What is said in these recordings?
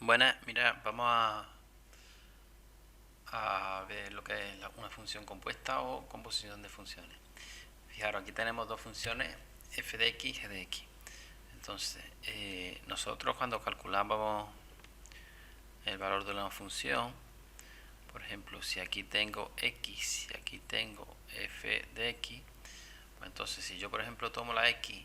Buenas, mira, vamos a ver lo que es una función compuesta o composición de funciones. Fijaros, aquí tenemos dos funciones, f de x y g de x. Entonces, nosotros cuando calculamos el valor de una función, por ejemplo, si aquí tengo x y aquí tengo f de x, pues entonces si yo por ejemplo tomo la x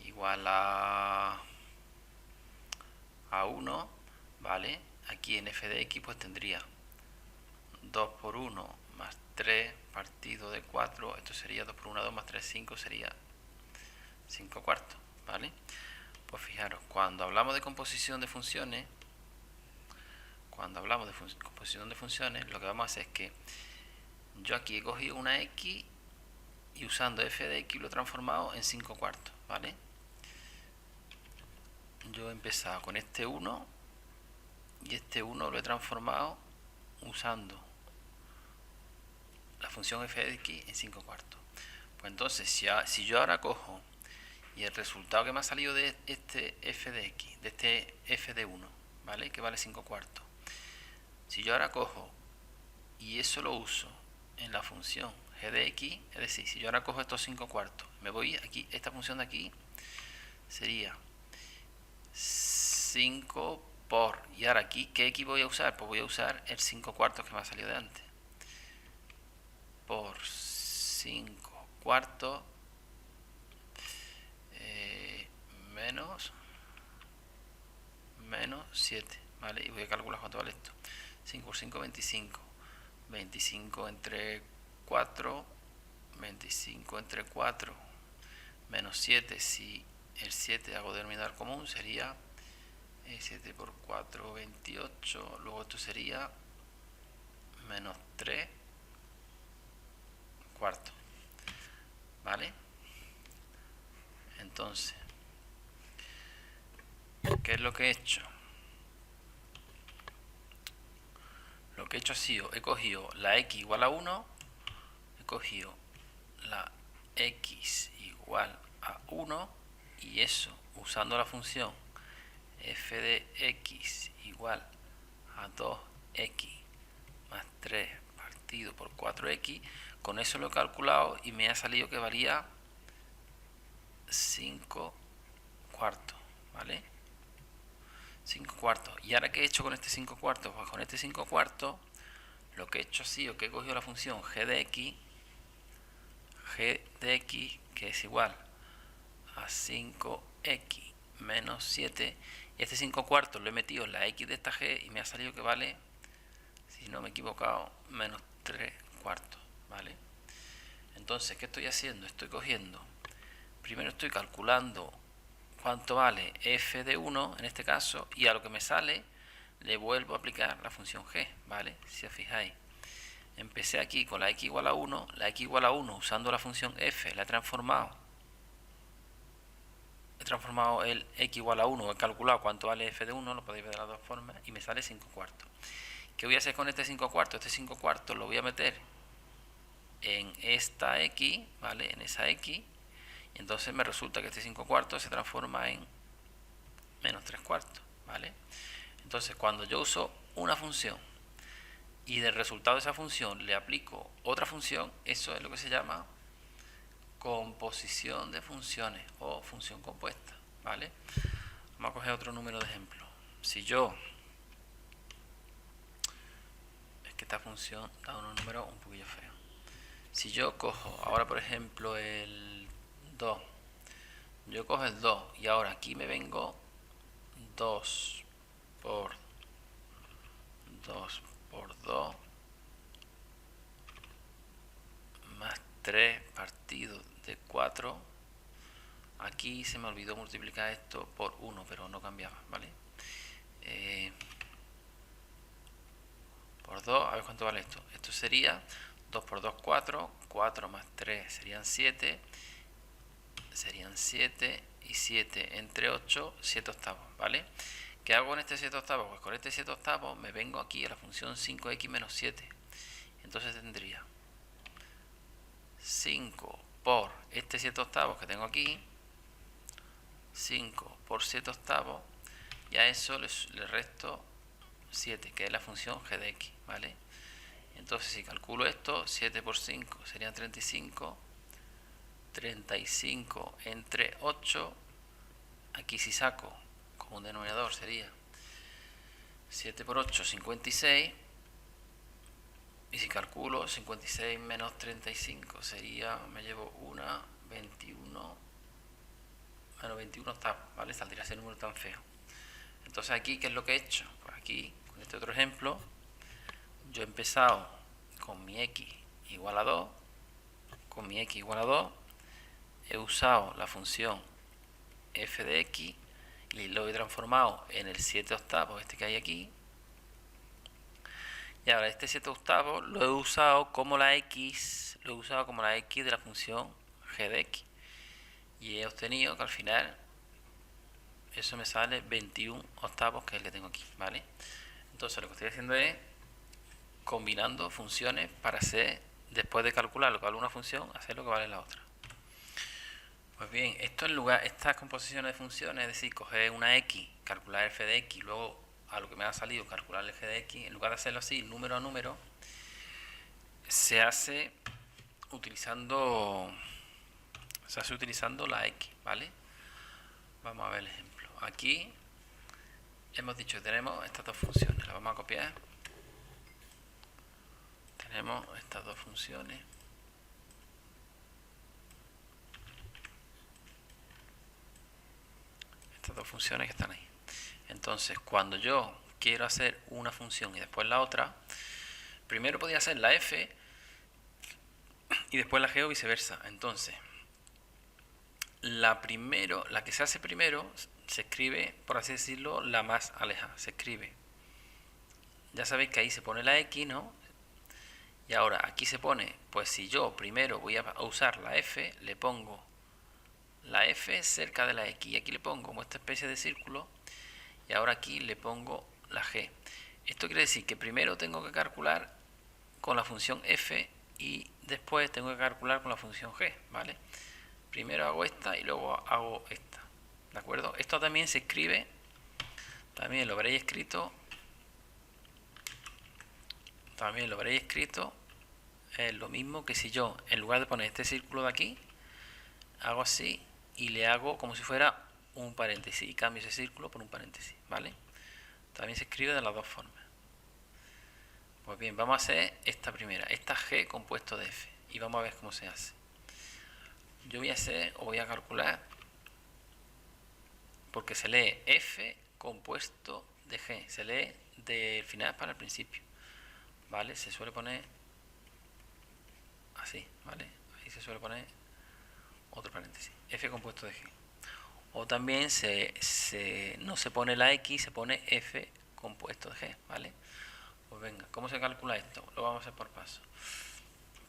igual a 1, ¿vale? Aquí en f de x pues tendría 2 por 1 más 3 partido de 4, esto sería 2 por 1, 2 más 3, 5, sería 5 cuartos, ¿vale? Pues fijaros, cuando hablamos de composición de funciones, lo que vamos a hacer es que yo aquí he cogido una x y usando f de x lo he transformado en 5 cuartos, ¿vale? Yo he empezado con este 1 y este 1 lo he transformado usando la función f de x en 5 cuartos. Pues entonces, si yo ahora cojo y el resultado que me ha salido de este f de x, de este f de 1, ¿vale? Que vale 5 cuartos. Si yo ahora cojo y eso lo uso en la función g de x, es decir, si yo ahora cojo estos 5 cuartos, me voy aquí, esta función de aquí sería 5 por, y ahora aquí, ¿qué x voy a usar? Pues voy a usar el 5 cuartos que me ha salido de antes. Por 5 cuartos menos 7, ¿vale? Y voy a calcular cuánto vale esto. 5 por 5, 25. 25 entre 4, 25 entre 4, menos 7. Si el 7 hago denominador común, sería 7 por 4, 28. Luego esto sería menos 3 cuartos, ¿vale? Entonces, ¿qué es lo que he hecho? Lo que he hecho ha sido, he cogido la x igual a 1, he cogido la x igual a 1 y eso usando la función f de x igual a 2x más 3 partido por 4x, con eso lo he calculado y me ha salido que valía 5 cuartos, ¿vale? 5 cuartos. ¿Y ahora qué he hecho con este 5 cuartos? Pues con este 5 cuartos lo que he hecho ha sido que he cogido la función g de x, que es igual a 5x menos 7, y este 5 cuartos lo he metido en la x de esta g y me ha salido que vale, si no me he equivocado, menos 3 cuartos, ¿vale? Entonces, ¿qué estoy haciendo? Estoy cogiendo, primero estoy calculando cuánto vale f de 1 en este caso, y a lo que me sale le vuelvo a aplicar la función g, ¿vale? Si os fijáis, empecé aquí con la x igual a 1, la x igual a 1 usando la función f, la he transformado el x igual a 1, he calculado cuánto vale f de 1, lo podéis ver de las dos formas, y me sale 5 cuartos. ¿Qué voy a hacer con este 5 cuartos? Este 5 cuartos lo voy a meter en esta x, ¿vale? En esa x, y entonces me resulta que este 5 cuartos se transforma en menos 3 cuartos, ¿vale? Entonces, cuando yo uso una función y del resultado de esa función le aplico otra función, eso es lo que se llama composición de funciones o función compuesta, ¿vale? Vamos a coger otro número de ejemplo. Si yo, es que esta función da unos números un poquillo feos. Si yo cojo ahora por ejemplo el 2, yo cojo el 2 y ahora aquí me vengo 2 por 2 por 2 más 3 partido de 4. Aquí se me olvidó multiplicar esto por 1, pero no cambiaba, ¿vale? Por 2, a ver cuánto vale esto. Esto sería 2 por 2, 4. 4 más 3 serían 7. Serían 7 y 7 entre 8, 7 octavos, ¿vale? ¿Qué hago con este 7 octavos? Pues con este 7 octavos me vengo aquí a la función 5x menos 7. Entonces tendría 5 por este 7 octavos que tengo aquí, 5 por 7 octavos, y a eso le resto 7, que es la función g de x, ¿vale? Entonces si calculo esto, 7 por 5 serían 35, 35 entre 8, aquí si saco como un denominador sería 7 por 8, 56, y si calculo 56 menos 35 sería, me llevo una 21, menos 21 octavos, ¿vale? Saldría ese número tan feo. Entonces aquí, ¿qué es lo que he hecho? Pues aquí, con este otro ejemplo, yo he empezado con mi x igual a 2, con mi x igual a 2, he usado la función f de x y lo he transformado en el 7 octavos, este que hay aquí. Y ahora este 7 octavos lo he usado como la x, de la función g de x. Y he obtenido que al final eso me sale 21 octavos, que es el que tengo aquí, ¿vale? Entonces lo que estoy haciendo es combinando funciones para hacer, después de calcular lo que vale una función, hacer lo que vale la otra. Pues bien, esto en lugar, estas composiciones de funciones, es decir, coger una x, calcular f de x, luego a lo que me ha salido calcular el g de x, en lugar de hacerlo así, número a número, se hace utilizando la x, ¿vale? Vamos a ver el ejemplo. Aquí hemos dicho que tenemos estas dos funciones, las vamos a copiar. Tenemos estas dos funciones. Estas dos funciones que están ahí. Entonces, cuando yo quiero hacer una función y después la otra, primero podía hacer la f y después la g o viceversa. Entonces, la que se hace primero se escribe, por así decirlo, la más alejada. Se escribe. Ya sabéis que ahí se pone la x, ¿no? Y ahora aquí se pone, pues si yo primero voy a usar la f, le pongo la f cerca de la x. Y aquí le pongo como esta especie de círculo. Y ahora aquí le pongo la g. Esto quiere decir que primero tengo que calcular con la función f y después tengo que calcular con la función g, ¿vale? Primero hago esta y luego hago esta, ¿de acuerdo? Esto también se escribe, también lo habréis escrito, es lo mismo que si yo, en lugar de poner este círculo de aquí, hago así y le hago como si fuera un paréntesis y cambio ese círculo por un paréntesis, ¿vale? También se escribe de las dos formas. Pues bien, vamos a hacer esta primera, esta g compuesto de f, y vamos a ver cómo se hace. Yo voy a calcular, porque se lee f compuesto de g, se lee del final para el principio, ¿vale? Se suele poner así, ¿vale? Ahí se suele poner otro paréntesis, f compuesto de g. O también no se pone la x, se pone f compuesto de g, ¿vale? Pues venga, ¿cómo se calcula esto? Lo vamos a hacer por paso.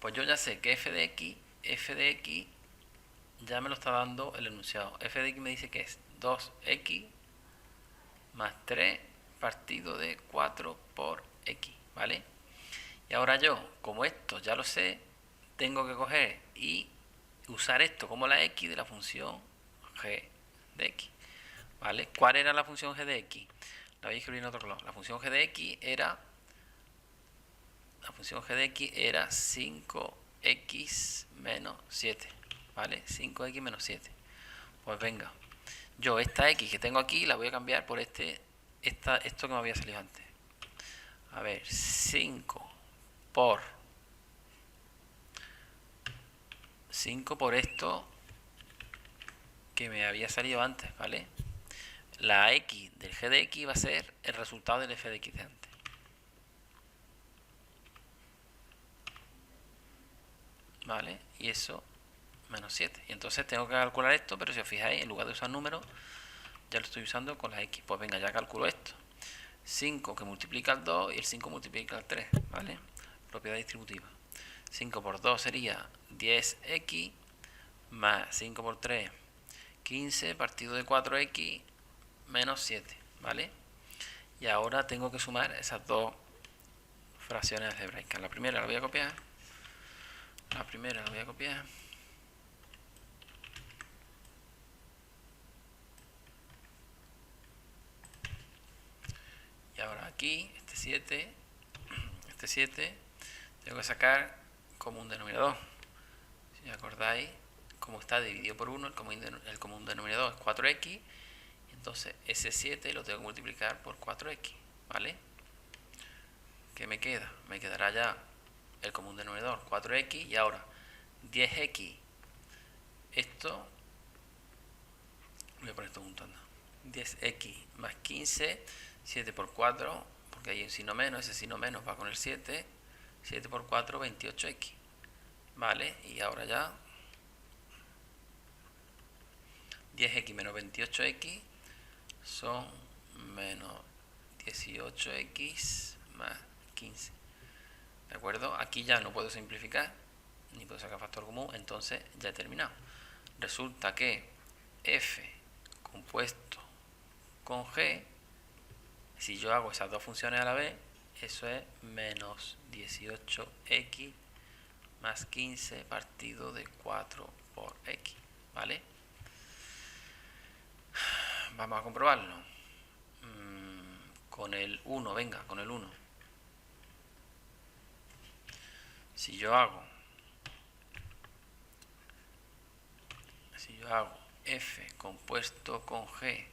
Pues yo ya sé que f de x ya me lo está dando el enunciado. F de x me dice que es 2x más 3 partido de 4 por x, ¿vale? Y ahora yo, como esto ya lo sé, tengo que coger y usar esto como la x de la función g de x, ¿vale? ¿Cuál era la función g de x? La voy a escribir en otro color. La función g de x era 5x menos 7, ¿vale? 5x menos 7. Pues venga, yo esta x que tengo aquí la voy a cambiar por esto que me había salido antes. A ver, 5 por esto que me había salido antes, ¿vale? La x del g de x va a ser el resultado del f de x de antes. ¿Vale? Y eso menos 7. Y entonces tengo que calcular esto, pero si os fijáis, en lugar de usar números, ya lo estoy usando con la x. Pues venga, ya calculo esto. 5 que multiplica el 2 y el 5 multiplica el 3, ¿vale? Propiedad distributiva. 5 por 2 sería 10x más 5 por 3, 15 partido de 4x menos 7, ¿vale? Y ahora tengo que sumar esas dos fracciones algebraicas. La primera la voy a copiar. Y ahora aquí, este 7, tengo que sacar común denominador. Si os acordáis, como está dividido por 1, el común denominador es 4x. Entonces ese 7 lo tengo que multiplicar por 4x, ¿vale? ¿Qué me queda? Me quedará ya el común denominador, 4x, y ahora 10x. Esto, voy a poner esto juntando. 10x más 15, 7 por 4, porque hay un signo menos, ese signo menos va con el 7. 7 por 4, 28x. Vale, y ahora ya 10x menos 28x son menos 18x más 15. ¿De acuerdo? Aquí ya no puedo simplificar, ni puedo sacar factor común, entonces ya he terminado. Resulta que f compuesto con g, si yo hago esas dos funciones a la vez, eso es menos 18x más 15 partido de 4 por x, ¿vale? Vamos a comprobarlo. Con el 1, venga, con el 1. Si yo hago f compuesto con g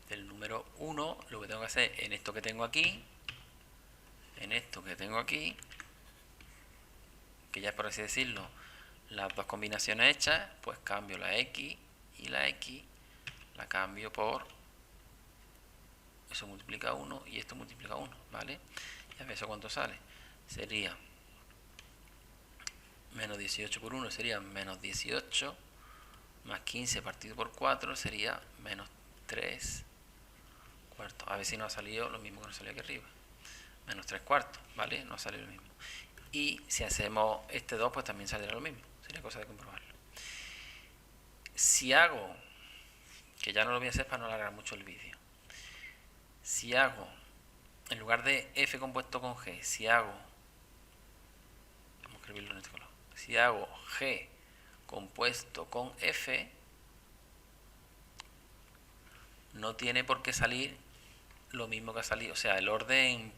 del número 1, lo que tengo que hacer en esto que tengo aquí, que ya es por así decirlo, las dos combinaciones hechas, pues cambio la x y la x, la cambio por, eso multiplica 1 y esto multiplica 1, ¿vale? Y a ver eso cuánto sale. Sería menos 18 por 1 sería menos 18, más 15 partido por 4 sería menos 3 cuartos. A ver si no ha salido lo mismo que nos salió aquí arriba. Menos 3 cuartos, ¿vale? No sale lo mismo. Y si hacemos este 2, pues también saldrá lo mismo. Sería cosa de comprobarlo. Si hago, que ya no lo voy a hacer para no alargar mucho el vídeo. Si hago, en lugar de f compuesto con g, si hago, vamos a escribirlo en este color. Si hago g compuesto con f, no tiene por qué salir lo mismo que ha salido. O sea, el orden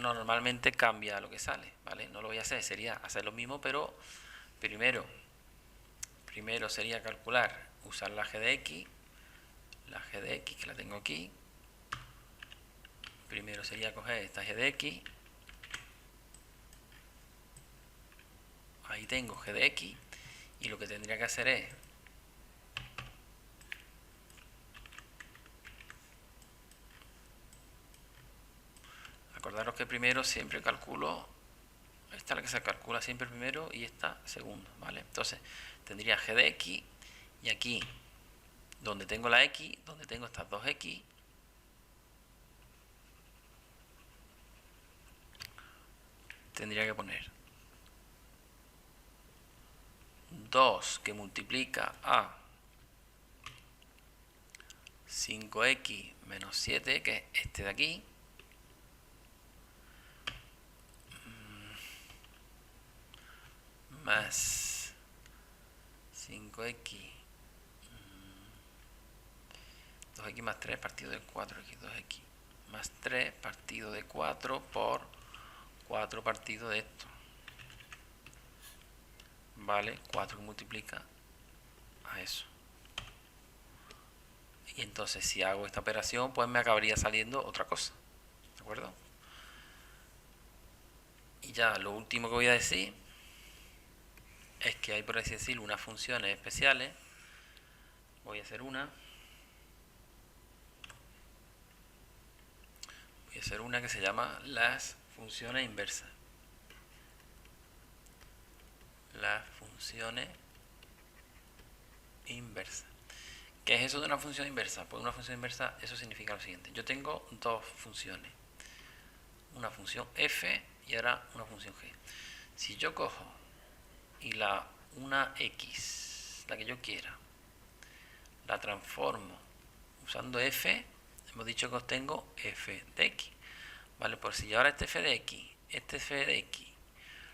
normalmente cambia lo que sale, ¿vale? No lo voy a hacer, sería hacer lo mismo, pero primero sería calcular, usar la g de x, que la tengo aquí. Primero sería coger esta g de x, ahí tengo g de x, y lo que tendría que hacer es acordaros que primero siempre calculo, esta es la que se calcula siempre primero y esta segundo, ¿vale? Entonces tendría g de x, y aquí donde tengo la x, donde tengo estas dos x, tendría que poner 2 que multiplica a 5x menos 7, que es este de aquí, más 5x, 2x más 3 partido de 4x, 2x más 3 partido de 4 por 4 partido de esto, ¿vale? 4 que multiplica a eso. Y entonces si hago esta operación, pues me acabaría saliendo otra cosa, ¿de acuerdo? Y ya lo último que voy a decir es que hay, por así decirlo, unas funciones especiales. Voy a hacer una que se llama las funciones inversas. Las funciones inversas. ¿Qué es eso de una función inversa? Pues una función inversa, eso significa lo siguiente. Yo tengo dos funciones. Una función f y ahora una función g. Si yo cojo y una x, la que yo quiera, la transformo usando f, hemos dicho que obtengo f de x. Vale, pues si yo ahora este f de x,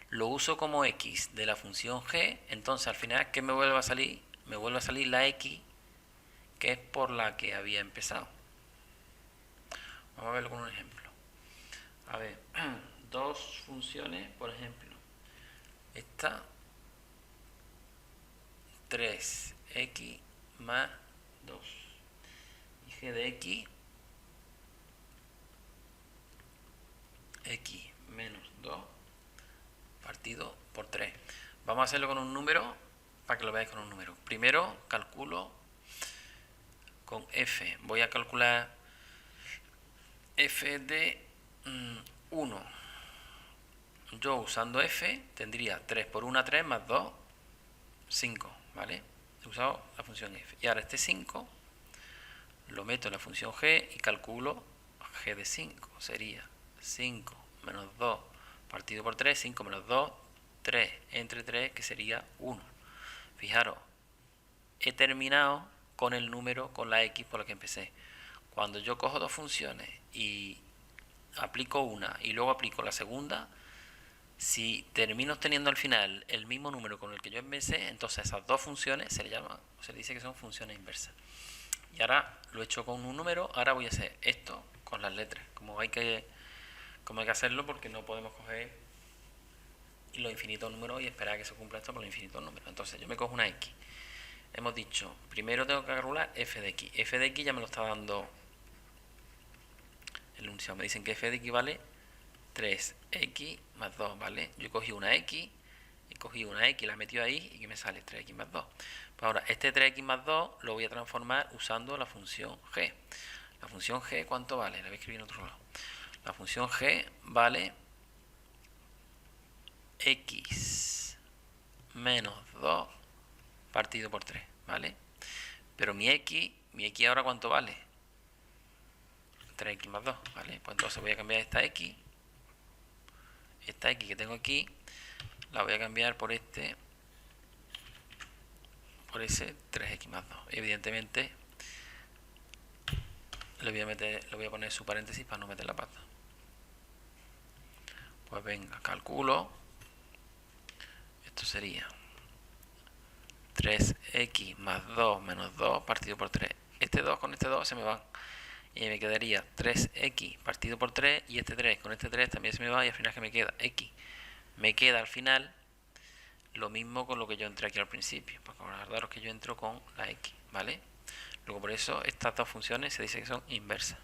lo uso como x de la función g, entonces al final, ¿qué me vuelve a salir? Me vuelve a salir la x que es por la que había empezado. Vamos a verlo con un ejemplo. A ver, dos funciones, por ejemplo. Esta 3x más 2 y g de x menos 2 partido por 3. Vamos a hacerlo con un número para que lo veáis con un número. Primero calculo con f. Voy a calcular f de 1. Yo usando f tendría 3 por 1, 3 más 2, 5, ¿vale? He usado la función f. Y ahora este 5 lo meto en la función g y calculo g de 5. Sería 5 menos 2 partido por 3, 5 menos 2, 3 entre 3, que sería 1. Fijaros, he terminado con el número, con la x por la que empecé. Cuando yo cojo dos funciones y aplico una y luego aplico la segunda, si termino teniendo al final el mismo número con el que yo empecé, entonces esas dos funciones se le dice que son funciones inversas. Y ahora lo he hecho con un número, ahora voy a hacer esto con las letras, como hay que hacerlo, porque no podemos coger los infinitos números y esperar a que se cumpla esto por los infinitos números. Entonces yo me cojo una x. Hemos dicho, primero tengo que calcular f de x. F de x ya me lo está dando el enunciado. Me dicen que f de x vale 3x más 2, ¿vale? Yo he cogido una x, la he metido ahí y que me sale 3x más 2. Pues ahora, este 3x más 2 lo voy a transformar usando la función g. La función g, ¿cuánto vale? La voy a escribir en otro lado. La función g vale x menos 2 partido por 3, ¿vale? Pero mi x ahora ¿cuánto vale? 3x más 2, ¿vale? Pues entonces voy a cambiar esta x que tengo aquí, la voy a cambiar por ese 3x más 2. Evidentemente le voy a poner su paréntesis para no meter la pata. Pues venga, calculo. Esto sería 3x más 2 menos 2 partido por 3. Este 2 con este 2 se me van. Y me quedaría 3x partido por 3. Y este 3 con este 3 también se me va. Y al final, que me queda x. Me queda al final lo mismo con lo que yo entré aquí al principio. Porque acordaros que yo entro con la x, ¿vale? Luego por eso estas dos funciones se dice que son inversas.